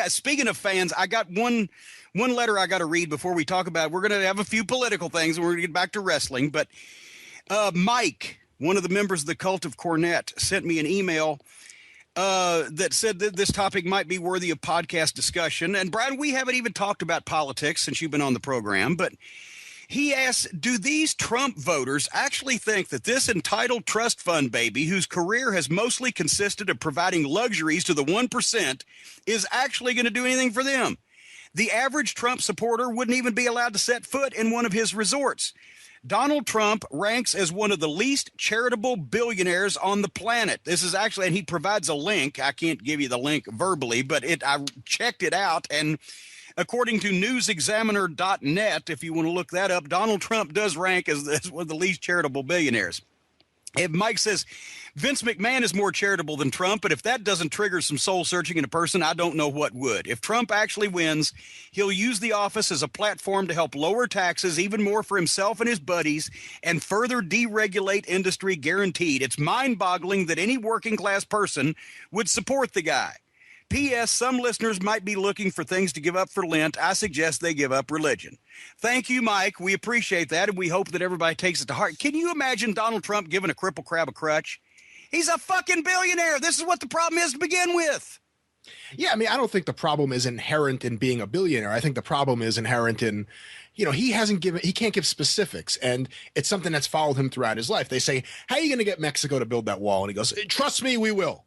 speaking of fans, I got one letter I got to read before we talk about it. We're going to have a few political things and we're going to get back to wrestling. But Mike, one of the members of the cult of Cornette, sent me an email that said that this topic might be worthy of podcast discussion. And Brian, we haven't even talked about politics since you've been on the program, but he asks, do these Trump voters actually think that this entitled trust fund baby, whose career has mostly consisted of providing luxuries to the 1%, is actually going to do anything for them? The average Trump supporter wouldn't even be allowed to set foot in one of his resorts. Donald Trump ranks as one of the least charitable billionaires on the planet. This is actually, and he provides a link. I can't give you the link verbally, but I checked it out, and according to newsexaminer.net, if you want to look that up, Donald Trump does rank as one of the least charitable billionaires. And Mike says, Vince McMahon is more charitable than Trump, but if that doesn't trigger some soul searching in a person, I don't know what would. If Trump actually wins, he'll use the office as a platform to help lower taxes even more for himself and his buddies and further deregulate industry guaranteed. It's mind-boggling that any working class person would support the guy. P.S. Some listeners might be looking for things to give up for Lent. I suggest they give up religion. Thank you, Mike. We appreciate that, and we hope that everybody takes it to heart. Can you imagine Donald Trump giving a cripple crab a crutch? He's a fucking billionaire. This is what the problem is to begin with. Yeah, I mean, I don't think the problem is inherent in being a billionaire. I think the problem is inherent in, he can't give specifics, and it's something that's followed him throughout his life. They say, how are you going to get Mexico to build that wall? And he goes, trust me, we will.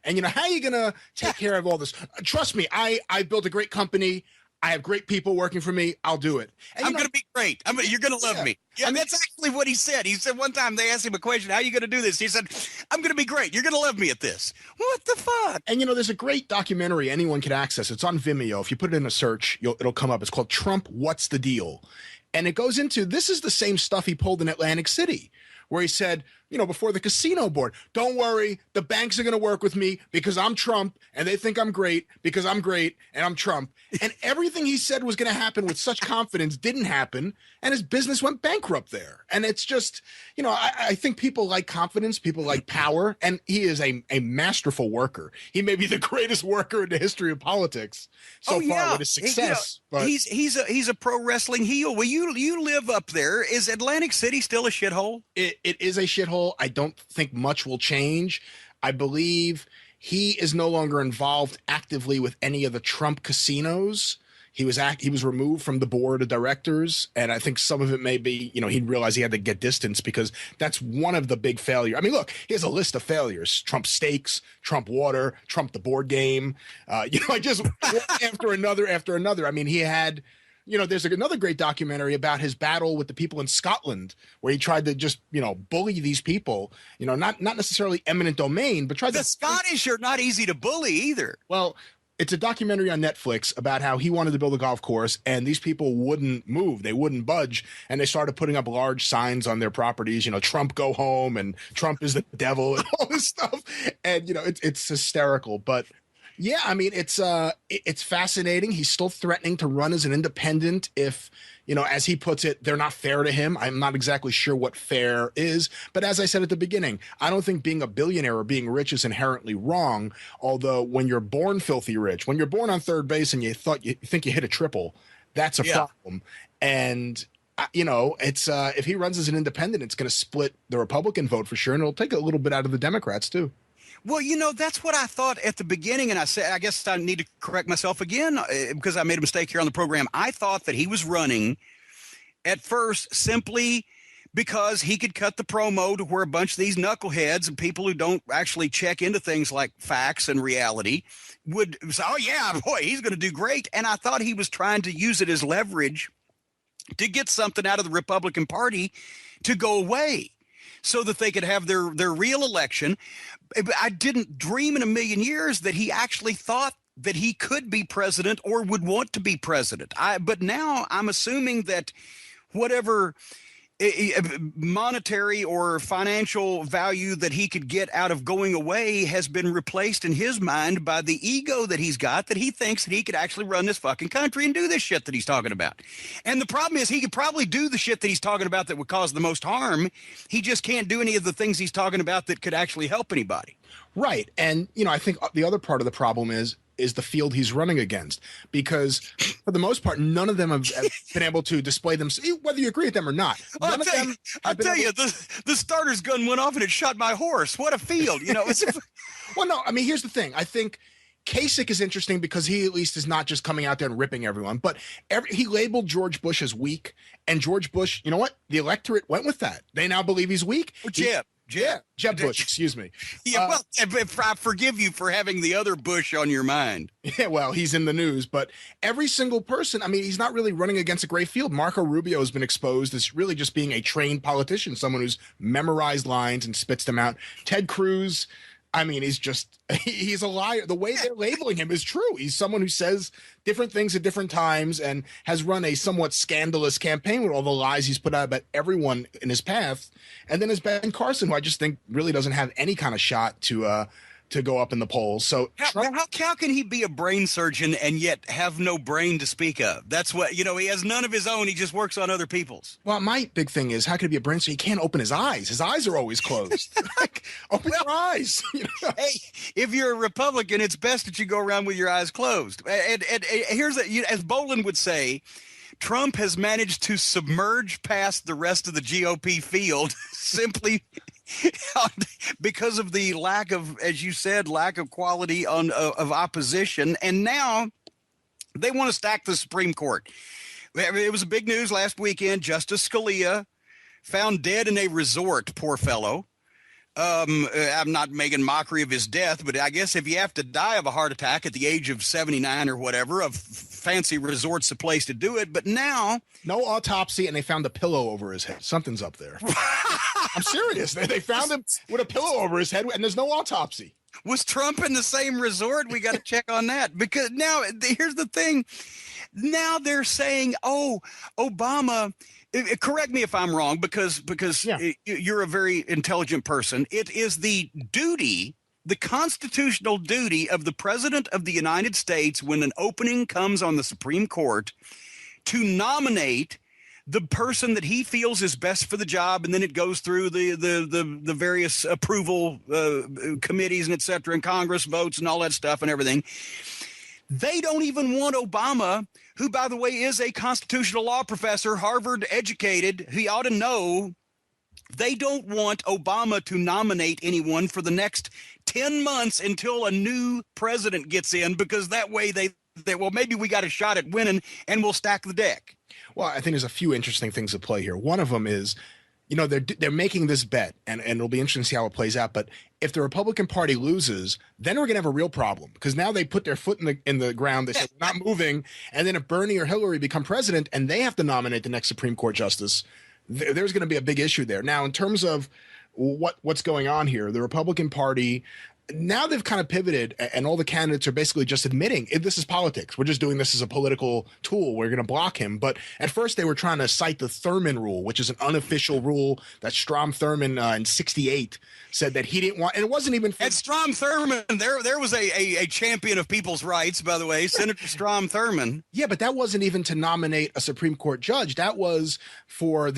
And, how are you going to take care of all this? Trust me, I built a great company. I have great people working for me. I'll do it. And, I'm going to be great. You're going to love me. Yeah, and that's actually what he said. He said one time they asked him a question, how are you going to do this? He said, I'm going to be great. You're going to love me at this. What the fuck? And, there's a great documentary anyone can access. It's on Vimeo. If you put it in a search, it'll come up. It's called Trump, What's the Deal? And it goes into, this is the same stuff he pulled in Atlantic City, where he said, before the casino board, don't worry, the banks are going to work with me because I'm Trump and they think I'm great because I'm great and I'm Trump. And everything he said was going to happen with such confidence didn't happen, and his business went bankrupt there. And it's just, I think people like confidence, people like power, and he is a masterful worker. He may be the greatest worker in the history of politics so far with his success. But he's a pro wrestling heel. Well, you live up there. Is Atlantic City still a shithole? It is a shithole. I don't think much will change. I believe he is no longer involved actively with any of the Trump casinos. He was removed from the board of directors, and I think some of it may be, he realized he had to get distance because that's one of the big failures. I mean, look, he has a list of failures: Trump steaks, Trump water, Trump the board game. Just one after another. I mean, he had. There's another great documentary about his battle with the people in Scotland, where he tried to just, bully these people, not necessarily eminent domain, but the Scottish are not easy to bully either. Well, it's a documentary on Netflix about how he wanted to build a golf course and these people wouldn't move. They wouldn't budge. And they started putting up large signs on their properties, Trump go home and Trump is the devil and all this stuff. And, it's hysterical. But yeah, I mean, it's fascinating. He's still threatening to run as an independent if, as he puts it, they're not fair to him. I'm not exactly sure what fair is. But as I said at the beginning, I don't think being a billionaire or being rich is inherently wrong. Although when you're born filthy rich, when you're born on third base and you think you hit a triple, that's a problem. And it's if he runs as an independent, it's going to split the Republican vote for sure. And it'll take a little bit out of the Democrats, too. Well, that's what I thought at the beginning, and I guess I need to correct myself again because I made a mistake here on the program. I thought that he was running at first simply because he could cut the promo to where a bunch of these knuckleheads and people who don't actually check into things like facts and reality would say, oh, yeah, boy, he's going to do great. And I thought he was trying to use it as leverage to get something out of the Republican Party to go away so that they could have their real election. I didn't dream in a million years that he actually thought that he could be president or would want to be president. But now I'm assuming that whatever monetary or financial value that he could get out of going away has been replaced in his mind by the ego that he's got, that he thinks that he could actually run this fucking country and do this shit that he's talking about. And the problem is he could probably do the shit that he's talking about that would cause the most harm. He just can't do any of the things he's talking about that could actually help anybody. Right. And, I think the other part of the problem is is the field he's running against, because for the most part, none of them have been able to display them, whether you agree with them or not. I'll tell you, the starter's gun went off and it shot my horse. What a field, Well, no, I mean, here's the thing. I think Kasich is interesting because he at least is not just coming out there and ripping everyone, but he labeled George Bush as weak, and George Bush, you know what? The electorate went with that. They now believe he's weak. Jeb Bush, excuse me. Yeah, well, if I forgive you for having the other Bush on your mind. Yeah, well, he's in the news, but every single person, I mean, he's not really running against a great field. Marco Rubio has been exposed as really just being a trained politician, someone who's memorized lines and spits them out. Ted Cruz, I mean, he's a liar. The way they're labeling him is true. He's someone who says different things at different times and has run a somewhat scandalous campaign with all the lies he's put out about everyone in his path. And then there's Ben Carson, who I just think really doesn't have any kind of shot to go up in the polls. So how can he be a brain surgeon and yet have no brain to speak of? That's what, he has none of his own. He just works on other people's. Well, my big thing is, how could he be a brain surgeon? He can't open his eyes. His eyes are always closed. Open your eyes. Hey, if you're a Republican, it's best that you go around with your eyes closed. And here's as Bolin would say, Trump has managed to submerge past the rest of the GOP field simply because of the lack of, as you said, lack of quality of opposition. And now they want to stack the Supreme Court. It was a big news last weekend. Justice Scalia found dead in a resort, poor fellow. I'm not making mockery of his death, but I guess if you have to die of a heart attack at the age of 79 or whatever, a fancy resort's the place to do it. But now, no autopsy, and they found a pillow over his head. Something's up there. I'm serious. They found him with a pillow over his head, and there's no autopsy. Was Trump in the same resort? We got to check on that, because now here's the thing. Now they're saying, oh, Obama. Correct me if I'm wrong, because you're a very intelligent person. It is the constitutional duty of the President of the United States, when an opening comes on the Supreme Court, to nominate the person that he feels is best for the job, and then it goes through the various approval committees and et cetera, and Congress votes and all that stuff and everything. They don't even want Obama, who, by the way, is a constitutional law professor, Harvard educated. He ought to know. They don't want Obama to nominate anyone for the next 10 months until a new president gets in, because that way they well, maybe we got a shot at winning and we'll stack the deck. Well, I think there's a few interesting things at play here. One of them is, they're making this bet, and it'll be interesting to see how it plays out. But if the Republican Party loses, then we're going to have a real problem, because now they put their foot in the ground. They say, we're not moving. And then if Bernie or Hillary become president and they have to nominate the next Supreme Court justice, there's going to be a big issue there. Now, in terms of what's going on here, the Republican Party, now they've kind of pivoted, and all the candidates are basically just admitting this is politics. We're just doing this as a political tool. We're going to block him. But at first they were trying to cite the Thurman rule, which is an unofficial rule that Strom Thurmond in 1968 said that he didn't want. And it wasn't even. And Strom Thurmond, there was a champion of people's rights, by the way, Senator Strom Thurmond. Yeah, but that wasn't even to nominate a Supreme Court judge. That was for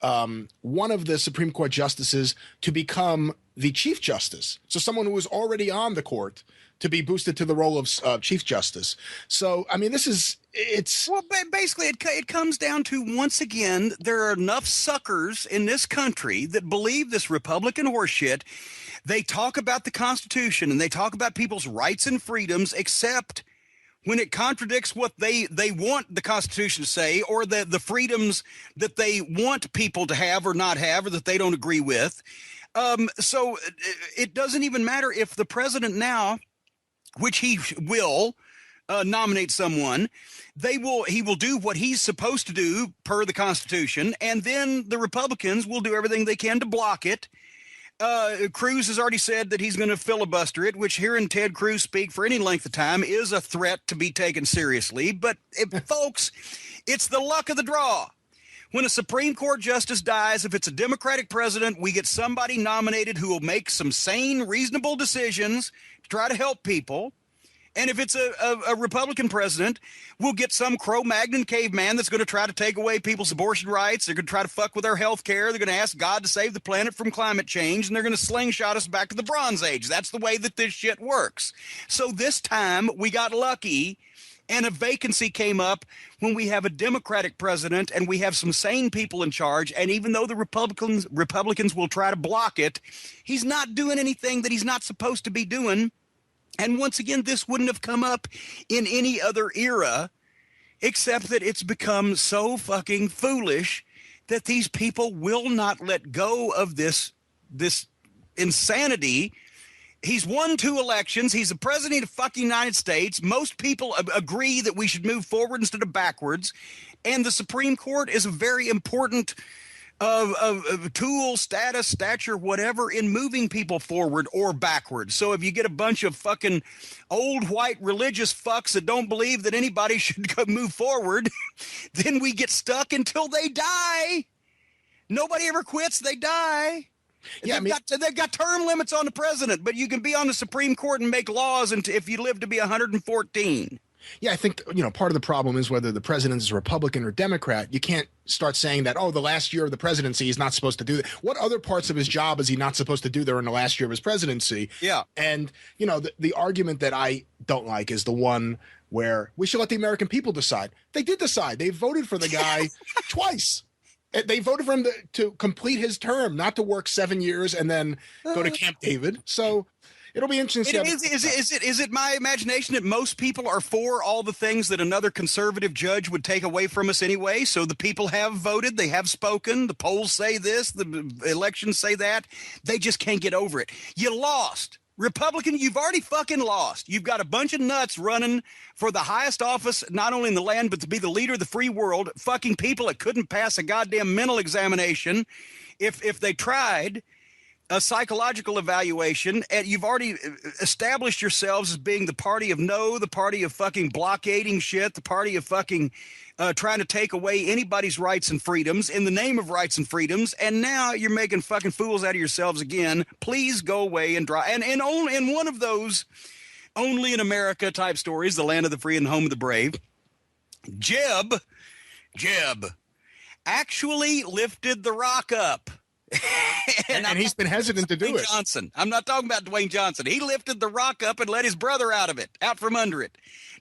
one of the Supreme Court justices to become the Chief Justice. So someone who was already on the court to be boosted to the role of Chief Justice. So, I mean, well, basically it comes down to, once again, there are enough suckers in this country that believe this Republican horseshit. They talk about the Constitution and they talk about people's rights and freedoms, except when it contradicts what they want the Constitution to say, or the freedoms that they want people to have or not have, or that they don't agree with. So it doesn't even matter if the president now, which he will nominate someone, he will do what he's supposed to do per the Constitution, and then the Republicans will do everything they can to block it. Cruz has already said that he's going to filibuster it, which, hearing Ted Cruz speak for any length of time is a threat to be taken seriously. But folks, it's the luck of the draw. When a Supreme Court justice dies, if it's a Democratic president, we get somebody nominated who will make some sane, reasonable decisions to try to help people. And if it's a Republican president, we'll get some Cro-Magnon caveman that's going to try to take away people's abortion rights. They're going to try to fuck with our health care. They're going to ask God to save the planet from climate change, and they're going to slingshot us back to the Bronze Age. That's the way that this shit works. So this time we got lucky, and a vacancy came up when we have a Democratic president and we have some sane people in charge. And even though the Republicans will try to block it, he's not doing anything that he's not supposed to be doing. And once again, this wouldn't have come up in any other era, except that it's become so fucking foolish that these people will not let go of this insanity. He's won 2 elections. He's the president of the fucking United States. Most people agree that we should move forward instead of backwards. And the Supreme Court is a very important of tool, stature, whatever, in moving people forward or backwards. So if you get a bunch of fucking old white religious fucks that don't believe that anybody should move forward, then we get stuck until they die. Nobody ever quits. They die. Yeah, they've got term limits on the president, but you can be on the Supreme Court and make laws if you live to be 114. Yeah, I think, part of the problem is whether the president is a Republican or Democrat. You can't start saying that, the last year of the presidency, he's not supposed to do that. What other parts of his job is he not supposed to do there in the last year of his presidency? Yeah. And, the argument that I don't like is the one where we should let the American people decide. They did decide. They voted for the guy twice. They voted for him to complete his term, not to work 7 years and then go to Camp David. So it'll be interesting. Is it my imagination that most people are for all the things that another conservative judge would take away from us anyway? So the people have voted, they have spoken, the polls say this, the elections say that. They just can't get over it. You lost. Republican, you've already fucking lost. You've got a bunch of nuts running for the highest office, not only in the land, but to be the leader of the free world. Fucking people that couldn't pass a goddamn mental examination if they tried. A psychological evaluation, and you've already established yourselves as being the party of no, the party of fucking blockading shit, the party of fucking trying to take away anybody's rights and freedoms in the name of rights and freedoms, and now you're making fucking fools out of yourselves again. Please go away and draw. And in one of those only in America type stories, the land of the free and home of the brave, Jeb actually lifted the rock up. and he's been hesitant to do it. Johnson. I'm not talking about Dwayne Johnson. He lifted the rock up and let his brother out from under it,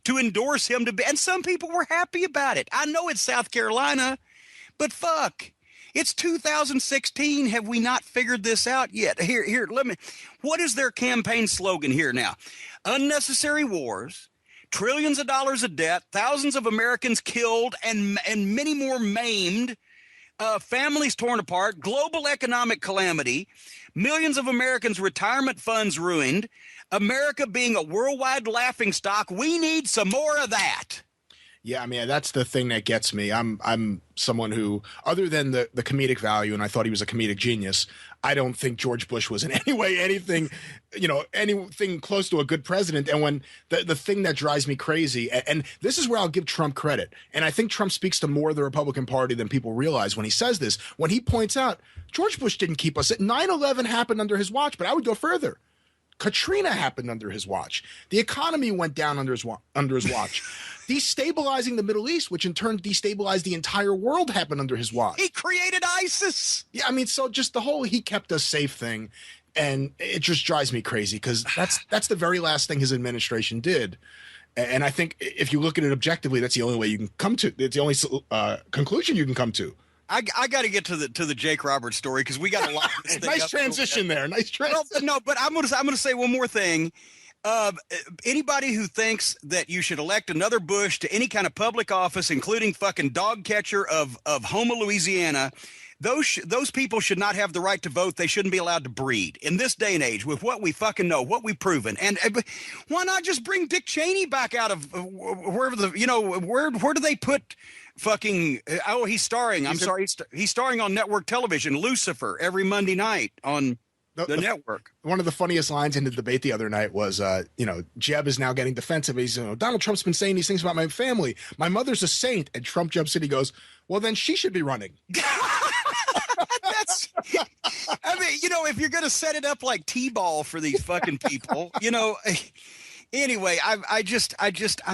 to endorse him to be. And some people were happy about it. I know it's South Carolina, but fuck, it's 2016. Have we not figured this out yet? Here, what is their campaign slogan here now? Unnecessary wars, trillions of dollars of debt, thousands of Americans killed, and many more maimed. Families torn apart, global economic calamity, millions of Americans' retirement funds ruined, America being a worldwide laughingstock. We need some more of that. Yeah, I mean, that's the thing that gets me. I'm someone who, other than the comedic value, and I thought he was a comedic genius, I don't think George Bush was in any way anything close to a good president. And when the thing that drives me crazy, and this is where I'll give Trump credit, and I think Trump speaks to more of the Republican Party than people realize when he says this, when he points out George Bush didn't keep us at 9/11 happened under his watch, but I would go further. Katrina happened under his watch. The economy went down under his watch. Destabilizing the Middle East, which in turn destabilized the entire world, happened under his watch. He created ISIS. Yeah, I mean, so just the whole "he kept us safe" thing, and it just drives me crazy because that's the very last thing his administration did. And I think if you look at it objectively, that's the only way you can come to. It's the only conclusion you can come to. I got to get to the Jake Roberts story because we got a lot of this thing. Nice transition there. Nice transition. No, but I'm gonna say one more thing. Anybody who thinks that you should elect another Bush to any kind of public office, including fucking dog catcher of Houma, Louisiana, those people should not have the right to vote. They shouldn't be allowed to breed in this day and age with what we fucking know, what we've proven. And why not just bring Dick Cheney back out of wherever where do they put fucking he's starring. He's starring on network television, Lucifer, every Monday night on the network. One of the funniest lines in the debate the other night was, Jeb is now getting defensive. He's, Donald Trump's been saying these things about my family. My mother's a saint. And Trump jumps in. He goes, well, then she should be running. If you're going to set it up like T-ball for these fucking people, Anyway, I'm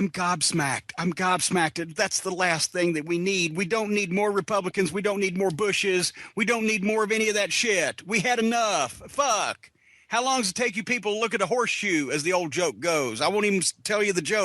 gobsmacked. I'm gobsmacked. That's the last thing that we need. We don't need more Republicans. We don't need more Bushes. We don't need more of any of that shit. We had enough. Fuck. How long does it take you people to look at a horseshoe, as the old joke goes? I won't even tell you the joke.